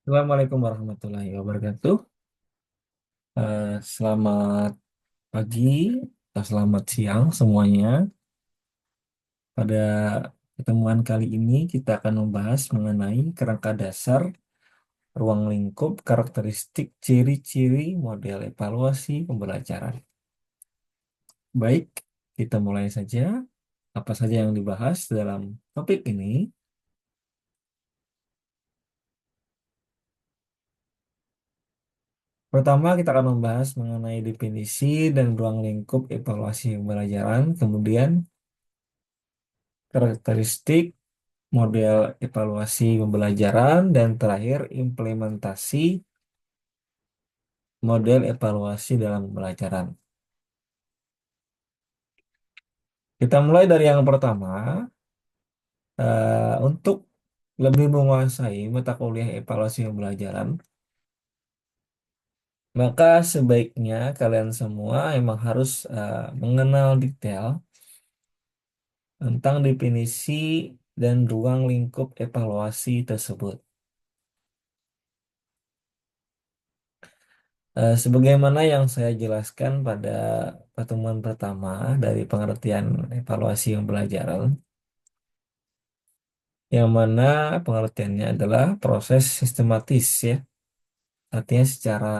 Assalamualaikum warahmatullahi wabarakatuh. Selamat pagi atau selamat siang semuanya. Pada pertemuan kali ini kita akan membahas mengenai kerangka dasar ruang lingkup, karakteristik, ciri-ciri, model evaluasi pembelajaran. Baik, kita mulai saja. Apa saja yang dibahas dalam topik ini? Pertama, kita akan membahas mengenai definisi dan ruang lingkup evaluasi pembelajaran, kemudian karakteristik, model evaluasi pembelajaran, dan terakhir implementasi model evaluasi dalam pembelajaran. Kita mulai dari yang pertama, untuk lebih menguasai mata kuliah evaluasi pembelajaran, maka sebaiknya kalian semua emang harus mengenal detail tentang definisi dan ruang lingkup evaluasi tersebut. Sebagaimana yang saya jelaskan pada pertemuan pertama dari pengertian evaluasi pembelajaran, yang mana pengertiannya adalah proses sistematis ya, artinya secara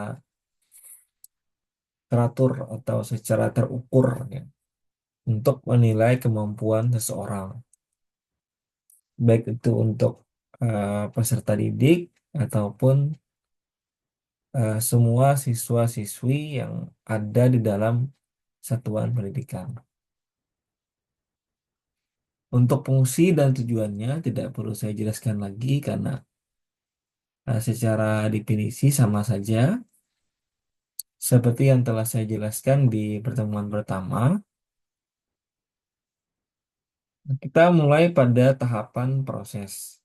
teratur atau secara terukur ya, untuk menilai kemampuan seseorang, baik itu untuk peserta didik ataupun semua siswa-siswi yang ada di dalam satuan pendidikan. Untuk fungsi dan tujuannya tidak perlu saya jelaskan lagi karena secara definisi sama saja seperti yang telah saya jelaskan di pertemuan pertama. Kita mulai pada tahapan proses.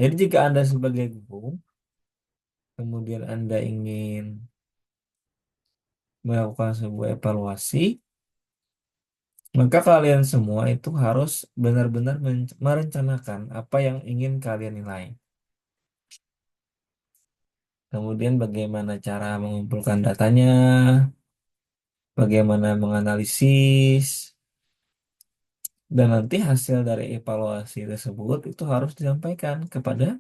Jadi jika Anda sebagai guru, kemudian Anda ingin melakukan sebuah evaluasi, maka kalian semua itu harus benar-benar merencanakan apa yang ingin kalian nilai. Kemudian bagaimana cara mengumpulkan datanya, bagaimana menganalisis, dan nanti hasil dari evaluasi tersebut itu harus disampaikan kepada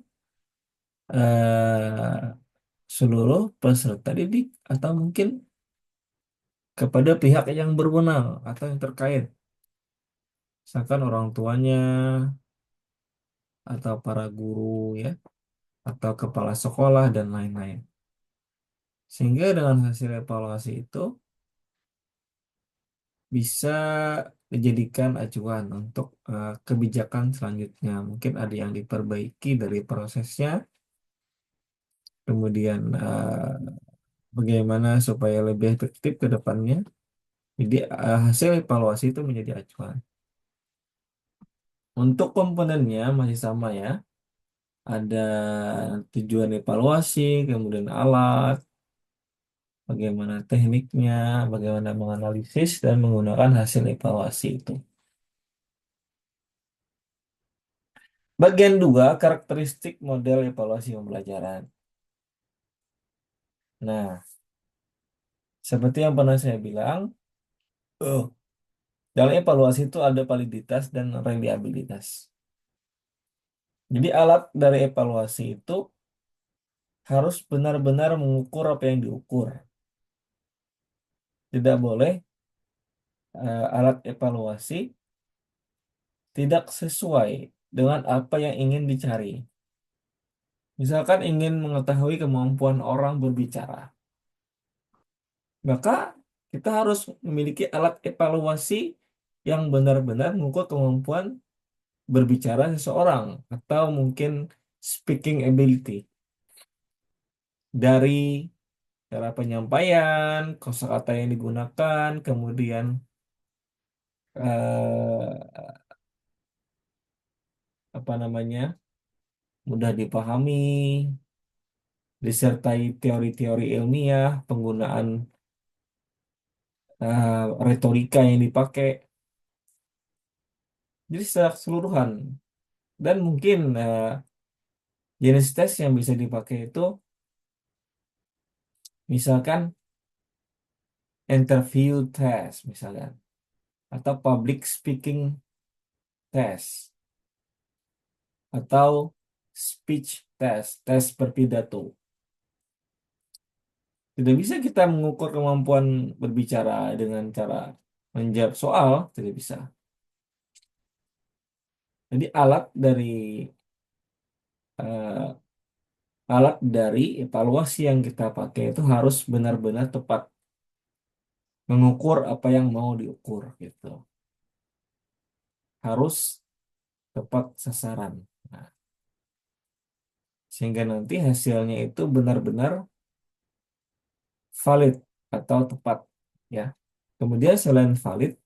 seluruh peserta didik atau mungkin kepada pihak yang berwenang atau yang terkait, misalkan orang tuanya atau para guru ya, atau kepala sekolah dan lain-lain. Sehingga dengan hasil evaluasi itu bisa dijadikan acuan untuk kebijakan selanjutnya. Mungkin ada yang diperbaiki dari prosesnya, kemudian bagaimana supaya lebih efektif ke depannya. Jadi hasil evaluasi itu menjadi acuan. Untuk komponennya masih sama ya. Ada tujuan evaluasi, kemudian alat, bagaimana tekniknya, bagaimana menganalisis dan menggunakan hasil evaluasi itu. Bagian 2, karakteristik model evaluasi pembelajaran. Nah, seperti yang pernah saya bilang, dalam evaluasi itu ada validitas dan reliabilitas. Jadi alat dari evaluasi itu harus benar-benar mengukur apa yang diukur. Tidak boleh alat evaluasi tidak sesuai dengan apa yang ingin dicari. Misalkan ingin mengetahui kemampuan orang berbicara, maka kita harus memiliki alat evaluasi yang benar-benar mengukur kemampuan berbicara seseorang atau mungkin speaking ability dari cara penyampaian, kosakata yang digunakan, kemudian apa namanya mudah dipahami, disertai teori-teori ilmiah, penggunaan retorika yang dipakai. Jadi secara keseluruhan dan mungkin Jenis tes yang bisa dipakai itu misalkan interview test misalkan atau public speaking test atau speech test, tes berpidato. Tidak bisa kita mengukur kemampuan berbicara dengan cara menjawab soal, tidak bisa. Jadi eh, alat dari evaluasi yang kita pakai itu harus benar-benar tepat mengukur apa yang mau diukur gitu. Harus tepat sasaran. Nah, sehingga nanti hasilnya itu benar-benar valid atau tepat ya. Kemudian selain valid,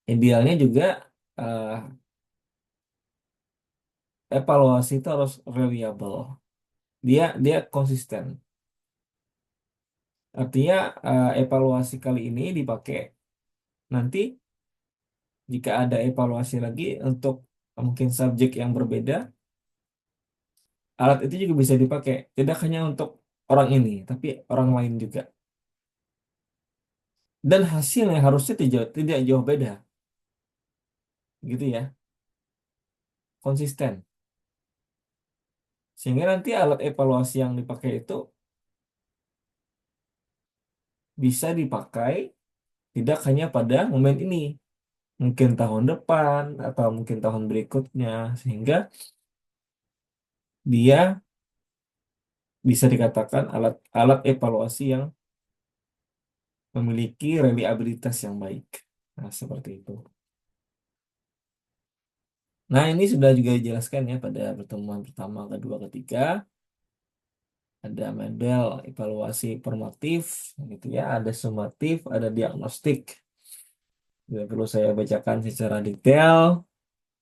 idealnya juga eh, evaluasi itu harus reliable. Dia konsisten. Artinya evaluasi kali ini dipakai nanti jika ada evaluasi lagi untuk mungkin subjek yang berbeda, alat itu juga bisa dipakai. Tidak hanya untuk orang ini, tapi orang lain juga. Dan hasilnya harusnya tidak jauh beda, gitu ya, konsisten. Sehingga nanti alat evaluasi yang dipakai itu bisa dipakai tidak hanya pada momen ini, mungkin tahun depan atau mungkin tahun berikutnya, sehingga dia bisa dikatakan alat evaluasi yang memiliki reliabilitas yang baik. Nah, seperti itu. Nah, ini sudah juga dijelaskan ya pada pertemuan pertama, kedua, ketiga. Ada model evaluasi formatif, gitu ya. Ada sumatif, ada diagnostik. Tidak perlu saya bacakan secara detail.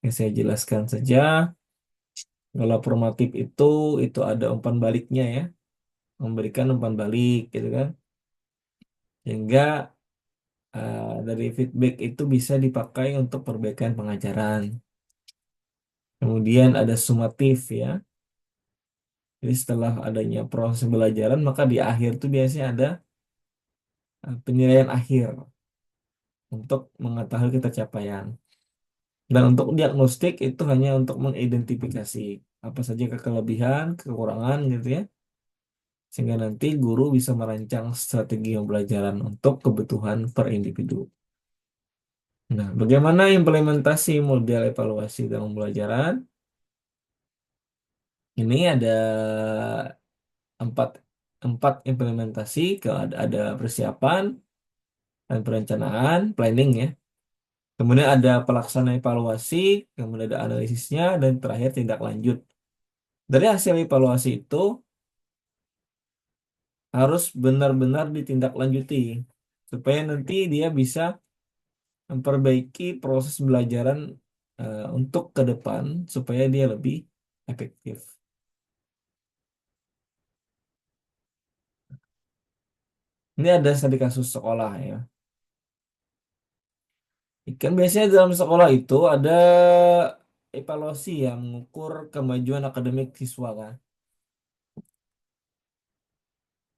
Yang saya jelaskan saja. Kalau formatif itu ada umpan baliknya ya, memberikan umpan balik, gitu kan. Sehingga dari feedback itu bisa dipakai untuk perbaikan pengajaran. Kemudian ada sumatif ya. Jadi setelah adanya proses pembelajaran, maka di akhir itu biasanya ada penilaian akhir untuk mengetahui capaian. Dan untuk diagnostik itu hanya untuk mengidentifikasi apa saja kelebihan, kekurangan gitu ya. Sehingga nanti guru bisa merancang strategi pembelajaran untuk kebutuhan per individu. Nah, bagaimana implementasi model evaluasi dalam pembelajaran? Ini ada empat, empat implementasi. Kalau ada persiapan dan perencanaan, planning ya. Kemudian ada pelaksanaan evaluasi, kemudian ada analisisnya, dan terakhir tindak lanjut. Dari hasil evaluasi itu harus benar-benar ditindaklanjuti supaya nanti dia bisa memperbaiki proses pembelajaran untuk ke depan supaya dia lebih efektif. Ini ada studi kasus sekolah ya. Kan biasanya dalam sekolah itu ada evaluasi yang mengukur kemajuan akademik siswa kan.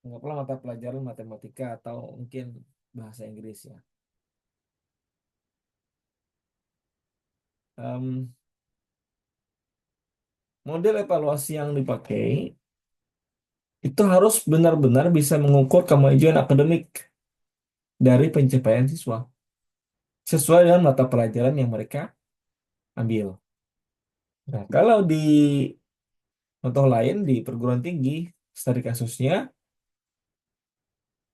Anggaplah mata pelajaran matematika atau mungkin bahasa Inggris ya. Em, Model evaluasi yang dipakai itu harus benar-benar bisa mengukur kemajuan akademik dari pencapaian siswa sesuai dengan mata pelajaran yang mereka ambil. Nah, kalau di contoh lain di perguruan tinggi, studi kasusnya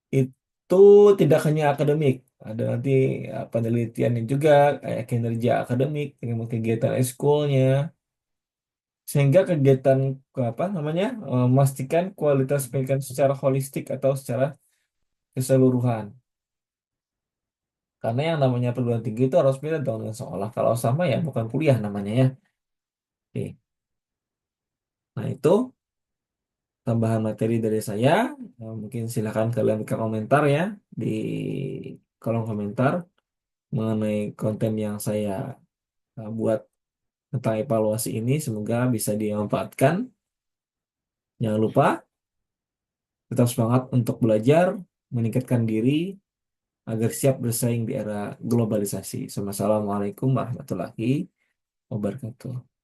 itu tidak hanya akademik, ada nanti penelitiannya juga kayak kinerja akademik dengan kegiatan eskulnya, sehingga kegiatan apa namanya memastikan kualitas pendidikan secara holistik atau secara keseluruhan. Karena yang namanya perguruan tinggi itu harus beda dong dengan sekolah. Kalau sama ya bukan kuliah namanya ya. Oke. Nah itu tambahan materi dari saya. Mungkin silakan kalian berikan komentar ya di kolom komentar mengenai konten yang saya buat tentang evaluasi ini. Semoga bisa dimanfaatkan. Jangan lupa tetap semangat untuk belajar, meningkatkan diri agar siap bersaing di era globalisasi. Assalamualaikum warahmatullahi wabarakatuh.